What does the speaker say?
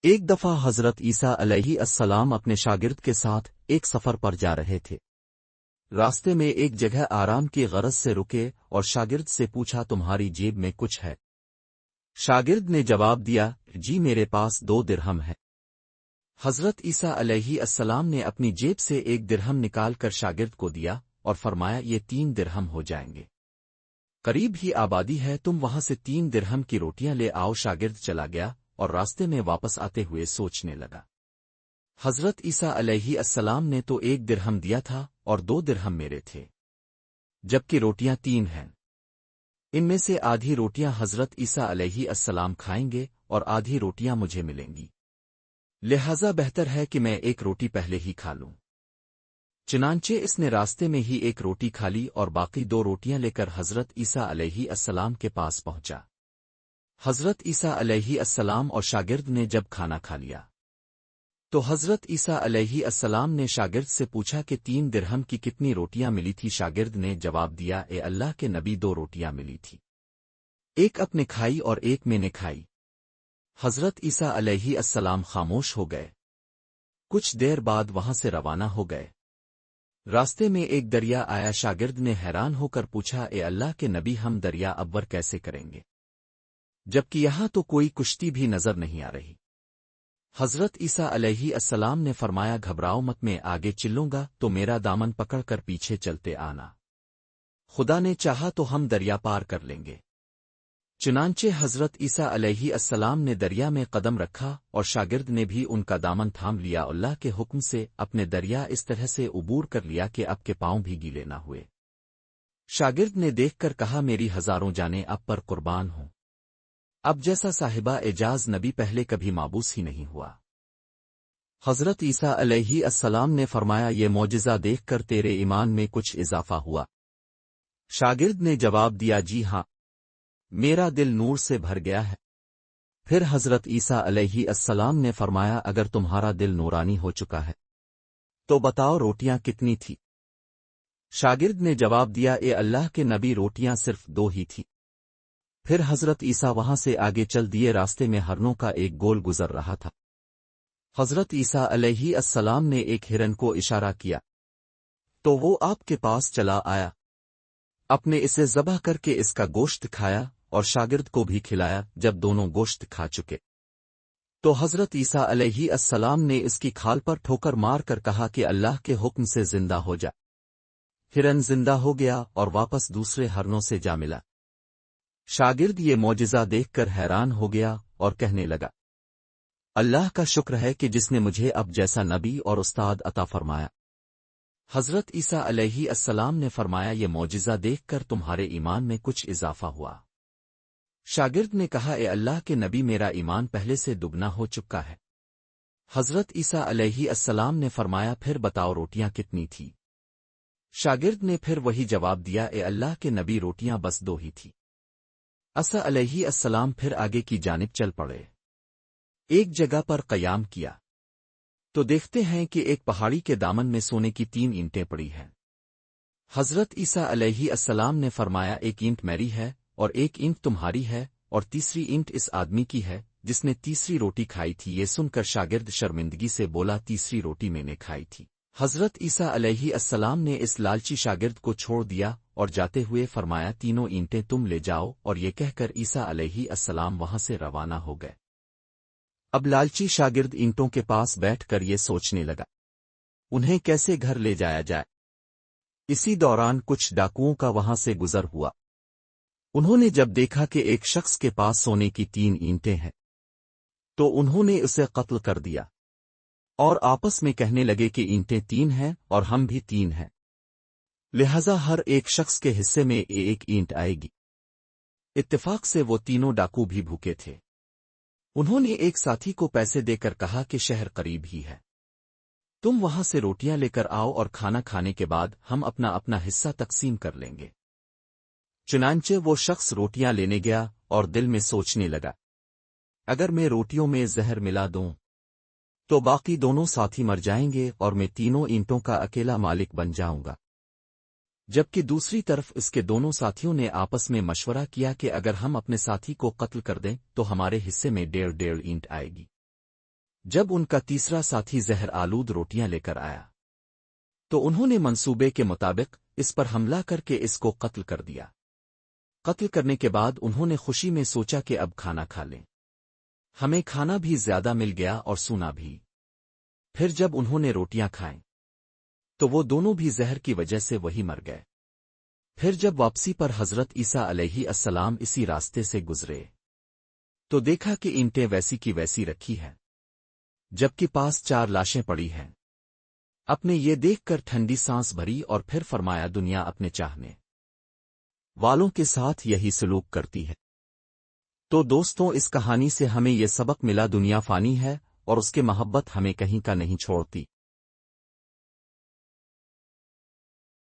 ایک دفعہ حضرت عیسیٰ علیہ السلام اپنے شاگرد کے ساتھ ایک سفر پر جا رہے تھے۔ راستے میں ایک جگہ آرام کی غرض سے رکے اور شاگرد سے پوچھا، تمہاری جیب میں کچھ ہے؟ شاگرد نے جواب دیا، جی میرے پاس 2 درہم ہے۔ حضرت عیسیٰ علیہ السلام نے اپنی جیب سے 1 درہم نکال کر شاگرد کو دیا اور فرمایا، یہ 3 درہم ہو جائیں گے۔ قریب ہی آبادی ہے، تم وہاں سے 3 درہم کی روٹیاں لے آؤ۔ شاگرد چلا گیا اور راستے میں واپس آتے ہوئے سوچنے لگا، حضرت عیسیٰ علیہ السلام نے تو 1 درہم دیا تھا اور 2 درہم میرے تھے، جبکہ روٹیاں 3 ہیں۔ ان میں سے آدھی روٹیاں حضرت عیسیٰ علیہ السلام کھائیں گے اور آدھی روٹیاں مجھے ملیں گی، لہذا بہتر ہے کہ میں 1 روٹی پہلے ہی کھا لوں۔ چنانچہ اس نے راستے میں ہی 1 روٹی کھا لی اور باقی 2 روٹیاں لے کر حضرت عیسیٰ علیہ السلام کے پاس پہنچا۔ حضرت عیسیٰ علیہ السلام اور شاگرد نے جب کھانا کھا لیا تو حضرت عیسیٰ علیہ السلام نے شاگرد سے پوچھا کہ 3 درہم کی کتنی روٹیاں ملی تھی؟ شاگرد نے جواب دیا، اے اللہ کے نبی، 2 روٹیاں ملی تھی، 1 اپ نے کھائی اور 1 میں نے کھائی۔ حضرت عیسیٰ علیہ السلام خاموش ہو گئے۔ کچھ دیر بعد وہاں سے روانہ ہو گئے۔ راستے میں ایک دریا آیا۔ شاگرد نے حیران ہو کر پوچھا، اے اللہ کے نبی، ہم دریا عبور کیسے کریں گے، جبکہ یہاں تو کوئی کشتی بھی نظر نہیں آ رہی؟ حضرت عیسیٰ علیہ السلام نے فرمایا، گھبراؤ مت، میں آگے چلوں گا تو میرا دامن پکڑ کر پیچھے چلتے آنا، خدا نے چاہا تو ہم دریا پار کر لیں گے۔ چنانچہ حضرت عیسیٰ علیہ السلام نے دریا میں قدم رکھا اور شاگرد نے بھی ان کا دامن تھام لیا۔ اللہ کے حکم سے اپنے دریا اس طرح سے عبور کر لیا کہ اب کے پاؤں بھی گیلے نہ ہوئے۔ شاگرد نے دیکھ کر کہا، میری ہزاروں جانیں اب پر قربان ہوں، اب جیسا صاحبہ اعجاز نبی پہلے کبھی مابوس ہی نہیں ہوا۔ حضرت عیسیٰ علیہ السلام نے فرمایا، یہ معجزہ دیکھ کر تیرے ایمان میں کچھ اضافہ ہوا؟ شاگرد نے جواب دیا، جی ہاں، میرا دل نور سے بھر گیا ہے۔ پھر حضرت عیسیٰ علیہ السلام نے فرمایا، اگر تمہارا دل نورانی ہو چکا ہے تو بتاؤ روٹیاں کتنی تھی؟ شاگرد نے جواب دیا، اے اللہ کے نبی، روٹیاں صرف 2 ہی تھی۔ پھر حضرت عیسیٰ وہاں سے آگے چل دیے۔ راستے میں ہرنوں کا ایک گول گزر رہا تھا۔ حضرت عیسیٰ علیہ السلام نے ایک ہرن کو اشارہ کیا تو وہ آپ کے پاس چلا آیا۔ اپنے اسے ذبح کر کے اس کا گوشت کھایا اور شاگرد کو بھی کھلایا۔ جب دونوں گوشت کھا چکے تو حضرت عیسیٰ علیہ السلام نے اس کی کھال پر ٹھوکر مار کر کہا کہ اللہ کے حکم سے زندہ ہو جا۔ ہرن زندہ ہو گیا اور واپس دوسرے ہرنوں سے جا ملا۔ شاگرد یہ معجزہ دیکھ کر حیران ہو گیا اور کہنے لگا، اللہ کا شکر ہے کہ جس نے مجھے اب جیسا نبی اور استاد عطا فرمایا۔ حضرت عیسیٰ علیہ السلام نے فرمایا، یہ معجزہ دیکھ کر تمہارے ایمان میں کچھ اضافہ ہوا؟ شاگرد نے کہا، اے اللہ کے نبی، میرا ایمان پہلے سے دگنا ہو چکا ہے۔ حضرت عیسیٰ علیہ السلام نے فرمایا، پھر بتاؤ روٹیاں کتنی تھی؟ شاگرد نے پھر وہی جواب دیا، اے اللہ کے نبی، روٹیاں بس 2 ہی تھی۔ عیسیٰ علیہ السلام پھر آگے کی جانب چل پڑے۔ ایک جگہ پر قیام کیا تو دیکھتے ہیں کہ ایک پہاڑی کے دامن میں سونے کی 3 اینٹیں پڑی ہیں۔ حضرت عیسیٰ علیہ السلام نے فرمایا، 1 اینٹ میری ہے اور 1 اینٹ تمہاری ہے اور تیسری اینٹ اس آدمی کی ہے جس نے تیسری روٹی کھائی تھی۔ یہ سن کر شاگرد شرمندگی سے بولا، تیسری روٹی میں نے کھائی تھی۔ حضرت عیسیٰ علیہ السلام نے اس لالچی شاگرد کو چھوڑ دیا اور جاتے ہوئے فرمایا، 3 اینٹیں تم لے جاؤ، اور یہ کہہ کر عیسیٰ علیہ السلام وہاں سے روانہ ہو گئے۔ اب لالچی شاگرد اینٹوں کے پاس بیٹھ کر یہ سوچنے لگا، انہیں کیسے گھر لے جایا جائے۔ اسی دوران کچھ ڈاکوؤں کا وہاں سے گزر ہوا۔ انہوں نے جب دیکھا کہ ایک شخص کے پاس سونے کی 3 اینٹیں ہیں تو انہوں نے اسے قتل کر دیا اور آپس میں کہنے لگے کہ اینٹیں 3 ہیں اور ہم بھی 3 ہیں، لہذا ہر ایک شخص کے حصے میں 1 اینٹ آئے گی۔ اتفاق سے وہ تینوں ڈاکو بھی بھوکے تھے۔ انہوں نے ایک ساتھی کو پیسے دے کر کہا کہ شہر قریب ہی ہے، تم وہاں سے روٹیاں لے کر آؤ اور کھانا کھانے کے بعد ہم اپنا اپنا حصہ تقسیم کر لیں گے۔ چنانچہ وہ شخص روٹیاں لینے گیا اور دل میں سوچنے لگا، اگر میں روٹیوں میں زہر ملا دوں تو باقی دونوں ساتھی مر جائیں گے اور میں 3 اینٹوں کا اکیلا مالک بن جاؤں گا۔ جبکہ دوسری طرف اس کے دونوں ساتھیوں نے آپس میں مشورہ کیا کہ اگر ہم اپنے ساتھی کو قتل کر دیں تو ہمارے حصے میں 1.5 اینٹ آئے گی۔ جب ان کا تیسرا ساتھی زہر آلود روٹیاں لے کر آیا تو انہوں نے منصوبے کے مطابق اس پر حملہ کر کے اس کو قتل کر دیا۔ قتل کرنے کے بعد انہوں نے خوشی میں سوچا کہ اب کھانا کھا لیں، ہمیں کھانا بھی زیادہ مل گیا اور سونا بھی۔ پھر جب انہوں نے روٹیاں کھائیں تو وہ دونوں بھی زہر کی وجہ سے وہی مر گئے۔ پھر جب واپسی پر حضرت عیسیٰ علیہ السلام اسی راستے سے گزرے تو دیکھا کہ اینٹیں ویسی کی ویسی رکھی ہیں، جبکہ پاس 4 لاشیں پڑی ہیں۔ اپنے یہ دیکھ کر ٹھنڈی سانس بھری اور پھر فرمایا دنیا اپنے چاہنے والوں کے ساتھ یہی سلوک کرتی ہے۔ تو دوستوں، اس کہانی سے ہمیں یہ سبق ملا، دنیا فانی ہے اور اس کے محبت ہمیں کہیں کا نہیں چھوڑتی۔